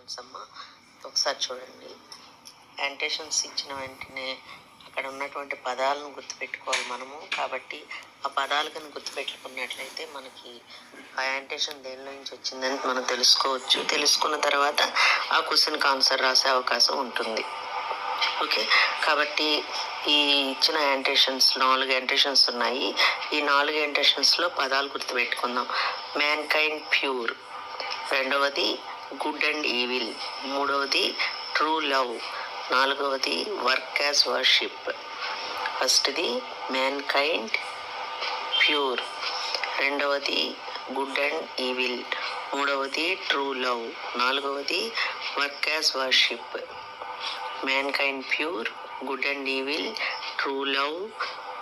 యాంటేషన్స్ అమ్మ. ఒకసారి చూడండి. యాంటేషన్స్ ఇచ్చిన వెంటనే అక్కడ ఉన్నటువంటి పదాలను గుర్తుపెట్టుకోవాలి మనము. కాబట్టి ఆ పదాలు కనుక గుర్తుపెట్టుకున్నట్లయితే మనకి ఆ యాంటేషన్ దేనిలో నుంచి వచ్చిందని మనం తెలుసుకోవచ్చు. తెలుసుకున్న తర్వాత ఆ క్వశ్చన్కి ఆన్సర్ రాసే అవకాశం ఉంటుంది. ఓకే, కాబట్టి ఈ ఇచ్చిన యాంటేషన్స్ 4 యాంటేషన్స్ ఉన్నాయి. ఈ 4 యాంటేషన్స్లో పదాలు గుర్తుపెట్టుకుందాం. మ్యాన్ కైండ్ ప్యూర్, రెండవది గుడ్ అండ్ ఈవిల్, మూడవది ట్రూ లవ్, నాలుగవది వర్క్ యాజ్ వర్షిప్. ఫస్ట్ది మ్యాన్ కైండ్ ప్యూర్, రెండవది గుడ్ అండ్ ఈవిల్, మూడవది ట్రూ లవ్, నాలుగవది work as worship. Man kind pure, good and evil, true love,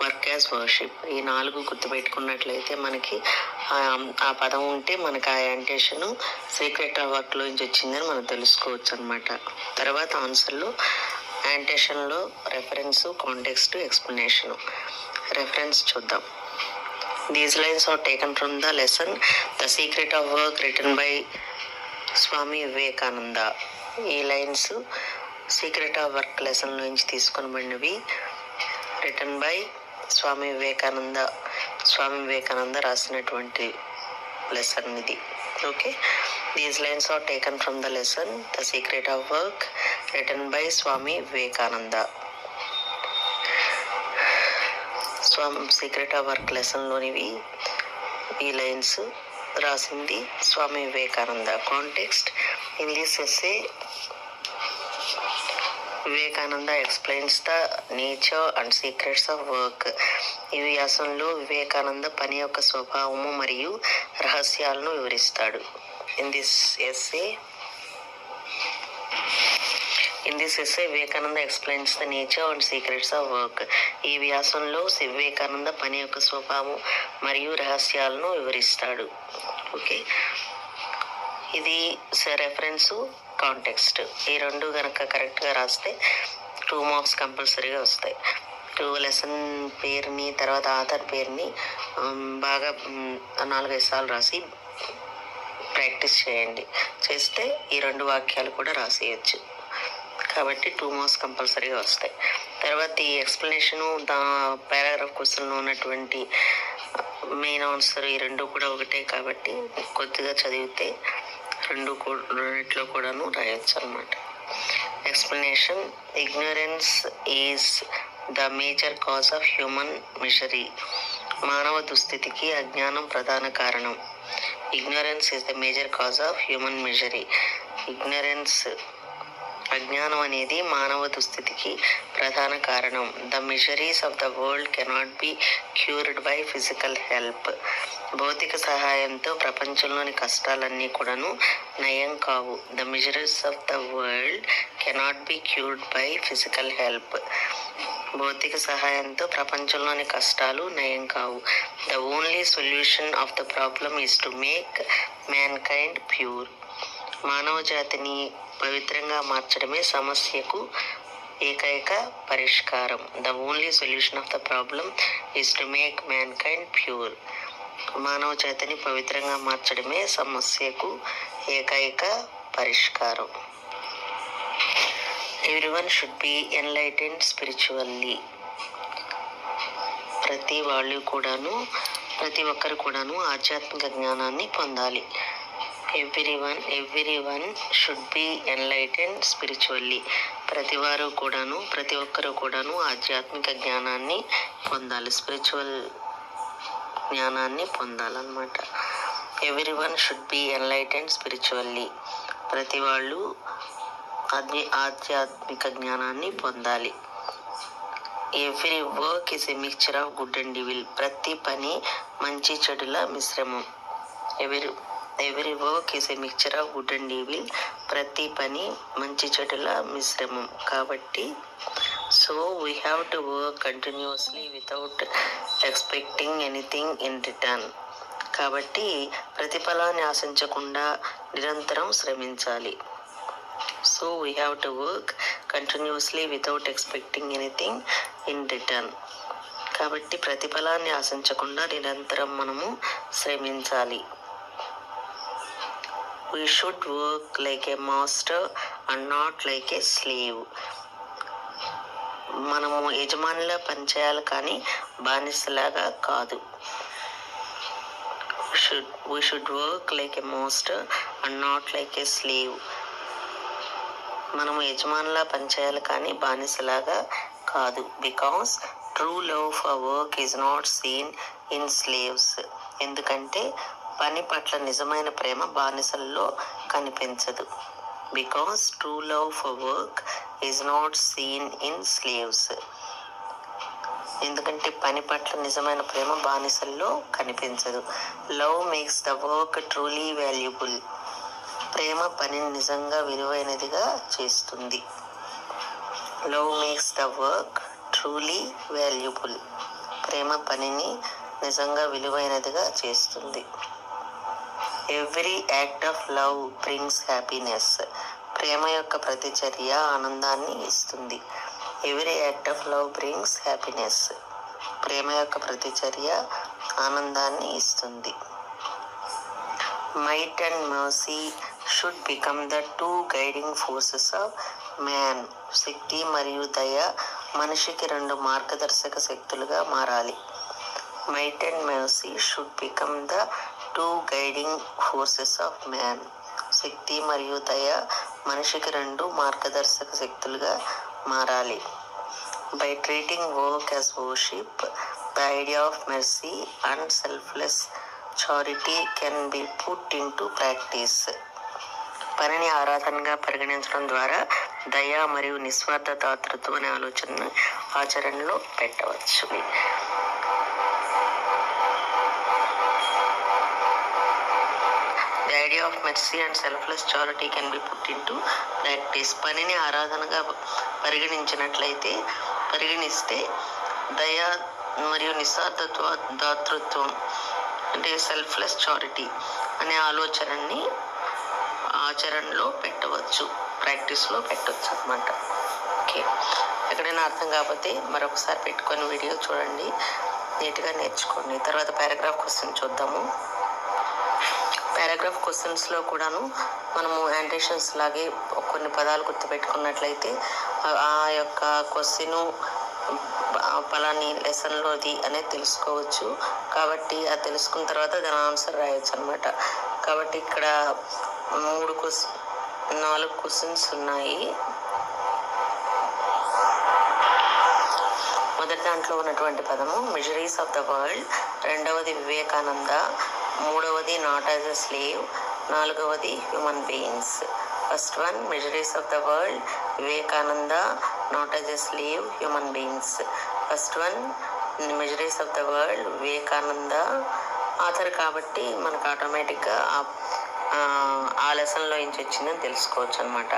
work as worship. ఈ 4 గుర్తుపెట్టుకున్నట్లయితే మనకి ఆ పదం ఉంటే మనకి ఆ యాంటేషన్ సీక్రెట్ ఆఫ్ వర్క్లో నుంచి వచ్చిందని మనం తెలుసుకోవచ్చు అనమాట. తర్వాత ఆన్సర్లో యాంటేషన్లో రెఫరెన్స్, కాంటెక్స్ట్, ఎక్స్ప్లెనేషన్. రెఫరెన్స్ చూద్దాం. These lines are taken from the lesson the secret of work written by Swami Vivekananda. ఈ lines secret of work lesson నుంచి తీసుకొనబడినవి. Written by Swami Vivekananda. స్వామి వివేకానంద రాసినటువంటి లెసన్ ఇది. Okay, these lines are taken from the lesson the secret of work written by Swami Vivekananda. Secret of work లెసన్లోనివి ఈ lines రాసింది Swami Vivekananda. Context: in this essay Vivekananda explains the nature and secrets of work. ఈ వ్యాసంలో వివేకానంద పని యొక్క స్వభావము మరియు రహస్యాలను వివరిస్తాడు. In this essay Vivekananda explains the nature and secrets of work. ఈ వ్యాసంలో వివేకానంద పని యొక్క స్వభావం మరియు రహస్యాలను వివరిస్తాడు. ఓకే, ఇది రెఫరెన్సు, కాంటెక్స్ట్. ఈ 2 కనుక కరెక్ట్గా రాస్తే 2 మార్క్స్ కంపల్సరీగా వస్తాయి. లెసన్ పేరుని తర్వాత ఆథర్ పేరుని బాగా 4-5 సార్లు రాసి ప్రాక్టీస్ చేయండి. చేస్తే ఈ 2 వాక్యాలు కూడా రాసేయచ్చు. కాబట్టి 2 మార్క్స్ కంపల్సరీగా వస్తాయి. తర్వాత ఈ ఎక్స్ప్లెనేషను, పారాగ్రాఫ్ క్వశ్చన్లో ఉన్నటువంటి మెయిన్ ఆన్సర్ ఈ 2 కూడా ఒకటే. కాబట్టి కొద్దిగా చదివితే రెండిట్లో కూడాను రాయొచ్చు అనమాట. Explanation: ignorance is the major cause of human misery. మానవ దుస్థితికి అజ్ఞానం ప్రధాన కారణం. Ignorance is the major cause of human misery. అజ్ఞానం అనేది మానవ దుస్థితికి ప్రధాన కారణం. The miseries of the world cannot be cured by physical help. భౌతిక సహాయంతో ప్రపంచంలోని కష్టాలన్నీ కూడాను నయం కావు. The miseries of the world cannot be cured by physical help. భౌతిక సహాయంతో ప్రపంచంలోని కష్టాలు నయం కావు. The only solution of the problem is to make mankind pure. మానవ జాతిని పవిత్రంగా మార్చడమే సమస్యకు ఏకైక పరిష్కారం. The only solution of the problem is to make mankind pure. మానవ జాతిని పవిత్రంగా మార్చడమే సమస్యకు ఏకైక పరిష్కారం. Everyone should be enlightened spiritually. ప్రతి ఒక్కరు కూడాను ఆధ్యాత్మిక జ్ఞానాన్ని పొందాలి. Everyone should be enlightened spiritually. ప్రతి ఒక్కరు కూడాను ఆధ్యాత్మిక జ్ఞానాన్ని పొందాలి. స్పిరిచువల్ జ్ఞానాన్ని పొందాలన్నమాట. Everyone should be enlightened spiritually. ప్రతి వాళ్ళు ఆధ్యాత్మిక జ్ఞానాన్ని పొందాలి. Every work is a mixture of good and evil. ప్రతి పని మంచి చెడుల మిశ్రమం. Every work is a mixture of good and evil. ప్రతి పని మంచి చెడుల మిశ్రమం. కాబట్టి so we have to work continuously without expecting anything in return. కాబట్టి ప్రతిఫలాన్ని ఆశించకుండా నిరంతరం శ్రమించాలి. So we have to work continuously without expecting anything in return. కాబట్టి ప్రతిఫలాన్ని ఆశించకుండా నిరంతరం మనము శ్రమించాలి. We should work like a master and not like a slave. మనము యజమానిలా పనిచేయాలి కానీ బానిసలాగా కాదు. We should work like a master and not like a slave. మనము యజమానిలా పనిచేయాలి కానీ బానిసలాగా కాదు. Because true love for work is not seen in slaves. ఎందుకంటే పని పట్ల నిజమైన ప్రేమ బానిసల్లో కనిపించదు. Because true love for work is not seen in slaves. ఎందుకంటే పని పట్ల నిజమైన ప్రేమ బానిసల్లో కనిపించదు. Love makes the work truly valuable. ప్రేమ పనిని నిజంగా విలువైనదిగా చేస్తుంది. Love makes the work truly valuable. ప్రేమ పనిని నిజంగా విలువైనదిగా చేస్తుంది. Every act of love brings happiness. ప్రేమ యొక్క ప్రతిచర్య ఆనందాన్ని ఇస్తుంది. Every act of love brings happiness. ప్రేమ యొక్క ప్రతిచర్య ఆనందాన్ని ఇస్తుంది. Might and mercy should become the two guiding forces of man. శక్తి మరియు దయ మనిషికి రెండు మార్గదర్శక శక్తులుగా మారాలి. Might and mercy should become the two guiding forces of man. శక్తి మరియు దయ మనిషికి రెండు మార్గదర్శక శక్తులుగా మారాలి. By treating work as worship, the idea of mercy and selfless charity can be put into practice. పనిని ఆరాధనగా పరిగణించడం ద్వారా దయ మరియు నిస్వార్థ దాతృత్వం అనే ఆలోచనను ఆచరణలో పెట్టవచ్చు. The idea of mercy and selfless charity can be put into practice. పనిని ఆరాధనగా పరిగణిస్తే దయ మరియు నిస్వార్థ దాతృత్వం అంటే సెల్ఫ్లెస్ చారిటీ అనే ఆలోచనని ఆచరణలో పెట్టవచ్చు, ప్రాక్టీస్లో పెట్టవచ్చు అన్నమాట. ఓకే, ఎక్కడైనా అర్థం కాకపోతే మరొకసారి పెట్టుకొని వీడియో చూడండి, నీట్గా నేర్చుకోండి. తర్వాత పారాగ్రాఫ్ క్వశ్చన్ చూద్దాము. పారాగ్రాఫ్ క్వశ్చన్స్లో కూడాను మనము యాంటేషన్స్ లాగే కొన్ని పదాలు గుర్తుపెట్టుకున్నట్లయితే ఆ యొక్క క్వశ్చను పలాని లెసన్లోది అనేది తెలుసుకోవచ్చు. కాబట్టి అది తెలుసుకున్న తర్వాత దాని ఆన్సర్ రాయొచ్చు అనమాట. కాబట్టి ఇక్కడ 4 క్వశ్చన్స్ ఉన్నాయి. మొదటి దాంట్లో ఉన్నటువంటి పదము మిజరీస్ ఆఫ్ ద వరల్డ్, రెండవది వివేకానంద, మూడవది నాట్ యాజ్ ఎ స్లేవ్, నాలుగవది human beings. First one miseries of the world, Vivekananda, not as a slave, human beings. First one miseries of the world, Vivekananda. Author కాబట్టి మనకు ఆటోమేటిక్గా ఆ లెసన్లో నుంచి వచ్చిందని తెలుసుకోవచ్చు అనమాట.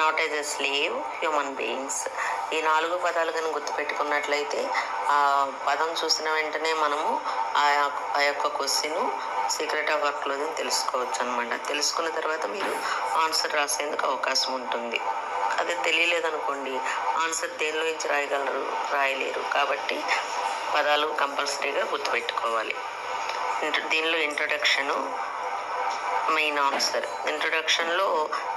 Not as a slave, human beings. ఈ 4 పదాలు కానీ గుర్తుపెట్టుకున్నట్లయితే ఆ పదం చూసిన వెంటనే మనము ఆ యొక్క క్వశ్చన్ సీక్రెట్ ఆఫ్ వర్క్లోది తెలుసుకోవచ్చు అనమాట. తెలుసుకున్న తర్వాత మీరు ఆన్సర్ రాసేందుకు అవకాశం ఉంటుంది. అదే తెలియలేదనుకోండి ఆన్సర్ దేనిలో నుంచి రాయలేరు. కాబట్టి పదాలు కంపల్సరీగా గుర్తుపెట్టుకోవాలి. దీనిలో ఇంట్రొడక్షను మెయిన్ ఆన్సర్. ఇంట్రొడక్షన్లో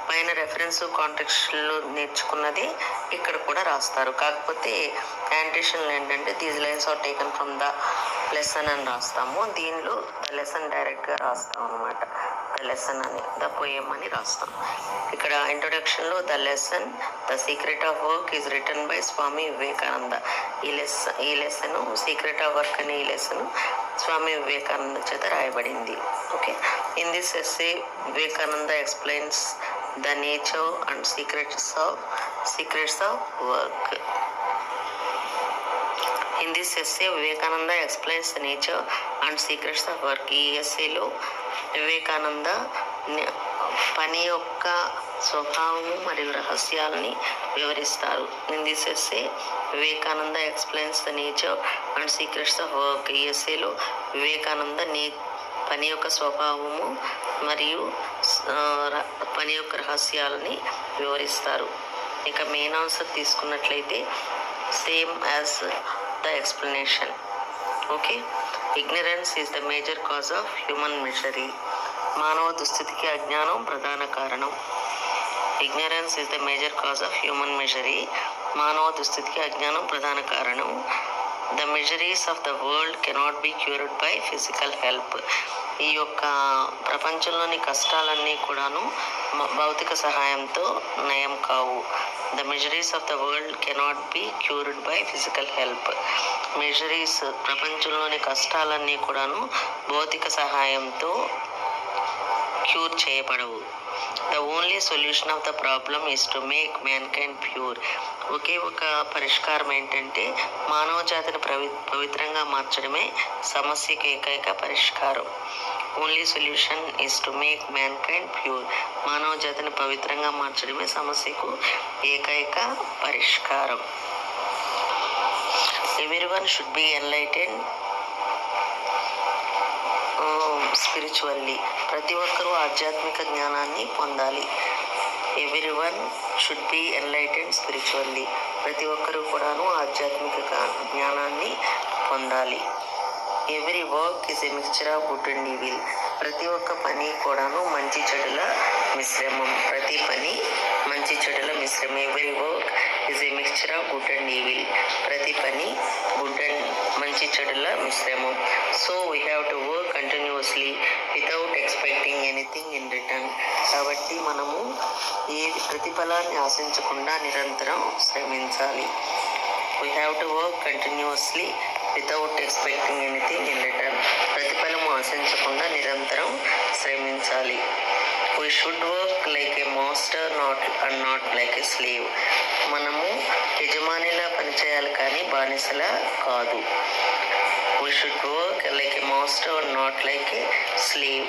పైన రెఫరెన్స్ కాంటెక్స్ట్లో నేర్చుకున్నది ఇక్కడ కూడా రాస్తారు. కాకపోతే యాంటేషన్లో ఏంటంటే these lines are taken from the lesson అని రాస్తాము. దీనిలో ద లెసన్ డైరెక్ట్గా రాస్తాం అనమాట. ద లెసన్ అని, ద పోయమ్ అని రాస్తాం. ఇక్కడ ఇంట్రొడక్షన్లో the lesson the secret of work is written by Swami Vivekananda. ఈ లెసను సీక్రెట్ ఆఫ్ వర్క్ అనే ఈ లెసను స్వామి వివేకానంద చేత రాయబడింది. Okay, in this essay Vivekananda explains the nature and secrets of work. In this essay Vivekananda explains the nature and secrets of work. ఈ ఎస్సేలో వివేకానంద పని యొక్క స్వభావము మరియు రహస్యాలని వివరిస్తారు. In this essay Vivekananda explains the nature and secrets of work. ఈ ఎస్సేలో వివేకానంద పని యొక్క స్వభావము మరియు పని యొక్క రహస్యాలని వివరిస్తారు. ఇక మెయిన్ ఆన్సర్ తీసుకున్నట్లయితే same as the explanation. Okay, ignorance is the major cause of human misery. మానవ దుస్థితికి అజ్ఞానం ప్రధాన కారణం. Ignorance is the major cause of human misery. మానవ దుస్థితికి అజ్ఞానం ప్రధాన కారణం. The miseries of the world cannot be cured by physical help. ఈ యొక్క ప్రపంచంలోని కష్టాలన్నీ కూడాను భౌతిక సహాయంతో నయం కావు. The miseries of the world cannot be cured by physical help. Miseries ప్రపంచంలోని కష్టాలన్నీ కూడాను భౌతిక సహాయంతో క్యూర్ చేయబడవు. The only solution of the problem is to make mankind pure. ఒకే ఒక పరిష్కారం ఏంటంటే మానవ జాతిని పవిత్రంగా మార్చడమే సమస్యకి ఏకైక పరిష్కారం. Only solution is to make mankind pure. మానవ జాతిని పవిత్రంగా మార్చడమే సమస్యకు ఏకైక పరిష్కారం. Everyone should be enlightened spiritually. ప్రతి ఒక్కరూ ఆధ్యాత్మిక జ్ఞానాన్ని పొందాలి. Everyone should be enlightened spiritually. ప్రతి ఒక్కరూ కూడాను ఆధ్యాత్మిక జ్ఞానాన్ని పొందాలి. Every work is a mixture of good and evil. ప్రతి ఒక్క పని కూడాను మంచి చెడుల మిశ్రమం. ప్రతి పని మంచి చెడుల మిశ్రమం. Every work is a mixture of good and evil. ప్రతి పని గుడ్ అండ్ మంచి చెడుల మిశ్రమం. So we have to work continuously without expecting anything in return. కాబట్టి మనము ఏ ప్రతిఫలాన్ని ఆశించకుండా నిరంతరం శ్రమించాలి. We have to work continuously without expecting anything in return. ప్రతిఫలం ఆశించకుండా నిరంతరం శ్రమించాలి. We should work like a master not like a slave. మనము యజమానిలా పనిచేయాలి కానీ బానిసలా కాదు. We should work like a master not like a slave.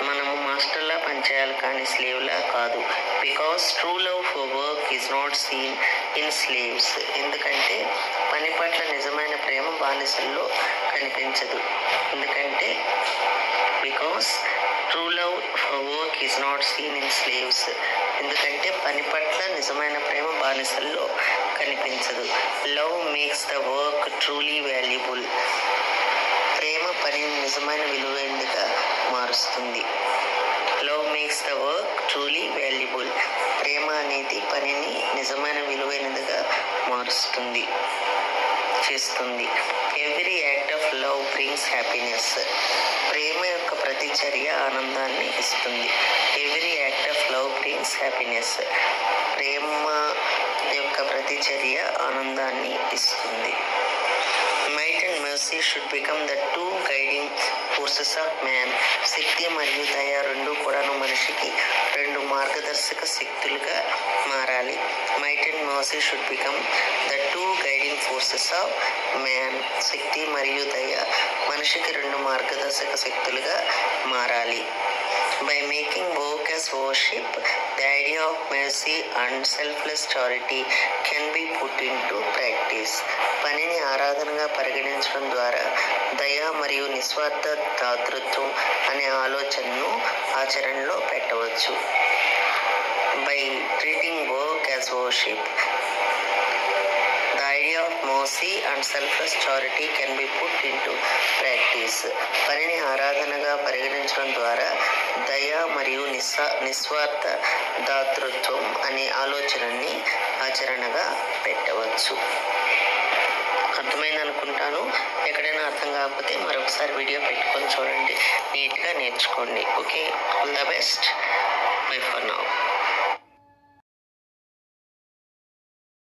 మనము మాస్టర్లా పనిచేయాలి కానీ స్లేవ్లా కాదు. Because true love for work is not seen in slaves. ఎందుకంటే పని పట్ల నిజమైన ప్రేమ బానిసల్లో కనిపించదు. ఎందుకంటే because true love for work is not seen in slaves. ఎందుకంటే పని పట్ల నిజమైన ప్రేమ బానిసల్లో కనిపించదు. Love makes the work truly valuable. ప్రేమ పనిని నిజమైన విలువైనదిగా మారుస్తుంది. Love makes the work truly valuable. ప్రేమ అనేది పనిని నిజమైన విలువైనదిగా మారుస్తుంది, చేస్తుంది. Every act of love brings happiness. ప్రేమ యొక్క ప్రతి చర్య ఆనందాన్ని ఇస్తుంది. Every act of love brings happiness. ప్రేమ యొక్క ప్రతి చర్య ఆనందాన్ని ఇస్తుంది. Might and mercy should become the two guiding forces of man. శక్తి మరియు దయ రెండు కూడాను మనిషికి రెండు మార్గదర్శక శక్తులుగా మారాలి. Might and mercy should become the two guiding forces of man. శక్తి మరియు దయ మనిషికి రెండు మార్గదర్శక శక్తులుగా మారాలి. By making work as worship, the idea of mercy and selfless charity can be put into practice. పనిని ఆరాధనగా పరిగణించడం ద్వారా దయ మరియు నిస్వార్థ దాతృత్వం అనే ఆలోచనను ఆచరణలో పెట్టవచ్చు. By treating work as worship, the idea of mercy and selfless charity can be put into practice. పనిని ఆరాధనగా పరిగణించడం ద్వారా దయ మరియు నిస్వార్థ దాతృత్వం అనే ఆలోచనని ఆచరణగా పెట్టవచ్చు. అర్థమైంది అనుకుంటాను. ఎక్కడైనా అర్థం కాకపోతే మరొకసారి వీడియో పెట్టుకొని చూడండి, నీట్గా నేర్చుకోండి. Okay, all the best. By for now.